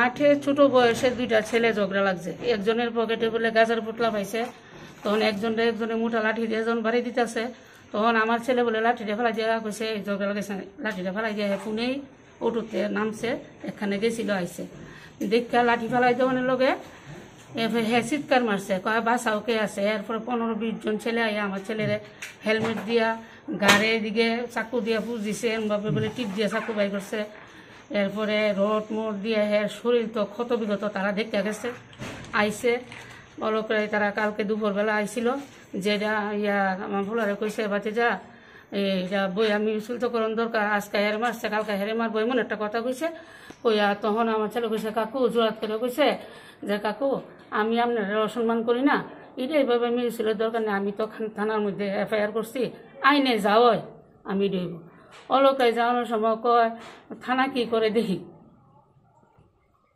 মাঠে ছোট বয়সে দুইটা ছেলে ঝগড়া লাগছে, একজনের পকেটে বলে গাছের পুতলা পাইছে, তখন একজনে মোটা লাঠি দিয়ে যখন বাড়ি দিতেছে, তখন আমার ছেলে বলে লাঠিটা ফেলাই দিয়ে কইছে ঝগড়া লাগেছে, লাঠিটা ফেলাই দিয়ে ফোনেই অটোতে নামছে, এখানে গেছিল আইসে দেখা লাঠি ফেলাই দেওয়ানের লগে হ্যাঁ চিৎকার মারছে, কয় বাসাও কে আছে। এরপরে 15-20 জন ছেলে আইয়া আমার ছেলেরে হেলমেট দিয়া গাড়ে দিকে চাকু দিয়া পুষ দিছে, এমভাবে বলে টিপ দিয়ে চাকু বাই করছে। এরপরে রড মোট দিয়ে হ্যাঁ শরীর তো ক্ষত বিগত তারা দেখতে গেছে, আইসে অলক্রায় তারা কালকে দুপুরবেলা আইছিল, যেটা আমার ভোলারে কইছে বাচ্চা যা এইটা বই আমি শুল্তকরণ দরকার, আজকে হেরে মারছে কালকে হেরে মারবো এমন একটা কথা কইছে। কইয়া তখন আমার ছেলে কইছে কাকু জোরাত করে কইছে যে কাকু আমি আপনার অসম্মান করি না, এটা এইভাবে মিছিলের দরকার নেই, আমি তো থানার মধ্যে FIR করছি, আইনে যাওয়াই আমি ডইব। অলকায় যাওয়ানোর সময় কয় থানা কি করে দেখি।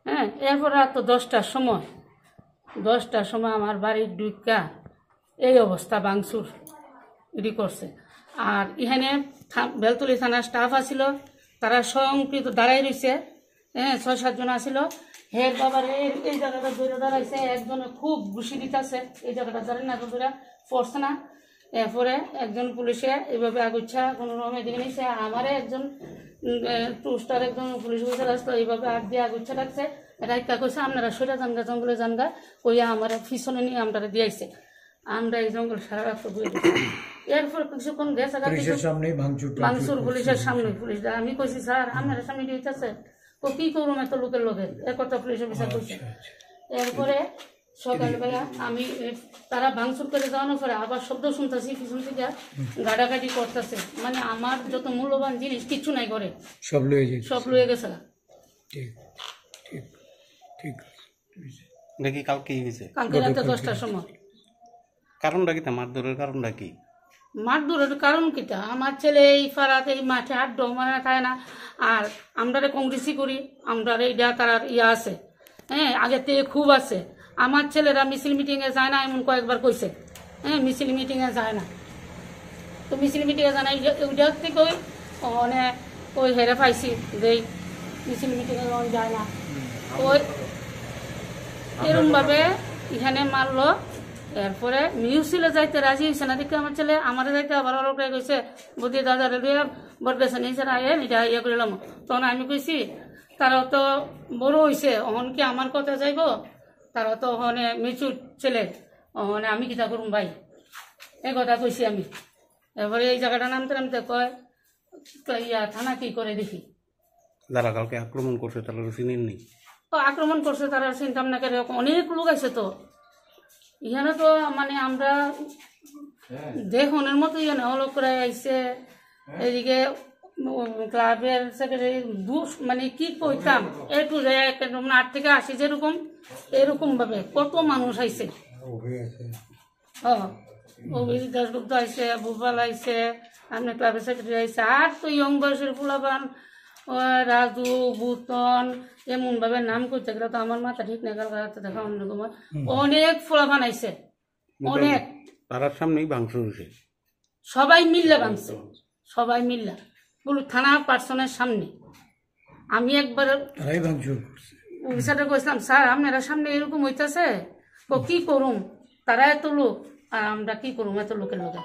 হ্যাঁ, এরপর রাত 10টার সময় আমার বাড়ির ডুইকা এই অবস্থা ভাঙচুর এটি করছে। আর এখানে বেলতলি থানার স্টাফ আসিল, তারা সংকৃত দাঁড়াই রয়েছে, হ্যাঁ 6-7 জন আসিল। হের বাবার এই জায়গাটা ধরে দাঁড়াইছে, একজনে খুব ঘুষি দিতেছে, এই জায়গাটা দাঁড়ায় না ধরে পড়ছে না। এরপরে একজন পুলিশে এইভাবে আগুচ্ছা কোনো রকমের দিকে নিচ্ছে, আমারে একজন টুস্টার একজন পুলিশ অফিসার আসতো, এইভাবে আগ দিয়ে আগুচ্ছা রাখছে, রাইকা কইছে আপনারা সইরা জানগা জঙ্গলে জানগা, কইয়া আমার পিছনে নিয়ে আমরা দিয়েছে, আমরা এই জঙ্গল সারা রাস্তা ঘুরে দিচ্ছি। এরপর কিছুক্ষণ গেছে ভাঙচুর পুলিশের সামনে, পুলিশ আমি কইছি স্যার আপনারা সামনে দিতেছে, তো কি করুম এত লোকের লোকে একথা পুলিশ অফিসার করছে। এরপরে সকালবেলা আমি তারা ভাঙচুর করে যাওয়ানোর পরে আবার শব্দ শুনতেছি পিছন থেকে গাড়াগাড়ি করতেছে, মানে আমার যত মূল্যবান জিনিস কিচ্ছু নাই করে সব লয়ে গেছে। কালকে রাতে 10টার সময়। কারণটা কি মারধরের কারণটা কি? মারধরের কারণ কিটা, আমার ছেলে এই পাড়াতে এই মাঠে আড্ডা মানে থাকে না, আর আমরা কংগ্রেসই করি, আমরা এইটা তার আছে, হ্যাঁ আগের থেকে খুব আছে। আমার ছেলেরা মিছিল মিটিংয়ে যায় না এমন কয়েকবার কইছে, হ্যাঁ মিছিল মিটিংয়ে যায় না, তো মিছিল মিটিংয়ে যায় না ওইটা থেকে মানে ওই হেরে পাইছি যে মিছিল মিটিংয়ে যায় না, ওই এরমভাবে এখানে মারলো। এরপরে মিউজিলে যাইতে রাজি হয়েছে না দেখে আমার ছেলে আমারে যাইতে আবার অলপ কইছে বুদ্ধি দাদারে লইয়া বরগেছে নিচে আয়ে এটা ইয়ে করলাম। তখন আমি কইছি তারাও তো বড় হয়েছে, অহন কি আমার কথা যাইব, তারা তো ওখানে মিচুর ছেলে, ওখানে আমি কিতা করুম ভাই, এই কথা কইছি আমি। এরপরে এই জায়গাটা নামতে নামতে কয় থানা কি করে দেখি। যারা কালকে আক্রমণ করছে তারা চিনেননি? আক্রমণ করছে তারা চিন্তাম না করে, অনেক লোক আছে তো এখানে, তো মানে আমরা দেখনের মতো এখানে অলক করে আইসে, এদিকে ক্লাবের সেক্রেটারি মানে কি কইতাম একটু 8 থেকে 80 যেরকম এরকম ভাবে কত মানুষ আইসে, অভিজিৎ দাসগুপ্ত আইসে, ভূপাল আইসে, আপনার ক্লাবের সেক্রেটারি আইসে, আর তো ইয়ং বয়সের ফুলাবান রাজু বুতন এমন ভাবে নাম করতে গেলে তো আমার মাথা ঠিক না, দেখা অনেক ফুলাবান আইসে, অনেক তারার সামনেই ভাঙচুর হয়েছে, সবাই মিললে ভাঙছে, সবাই মিললে পুরো থানা পার্সনের সামনে। আমি একবার অফিসারে কইছিলাম স্যার আপনারা সামনে এরকম হইতেছে, কি করুম, তারা এত লোক আর আমরা কি করুম এত লোকের লোকে।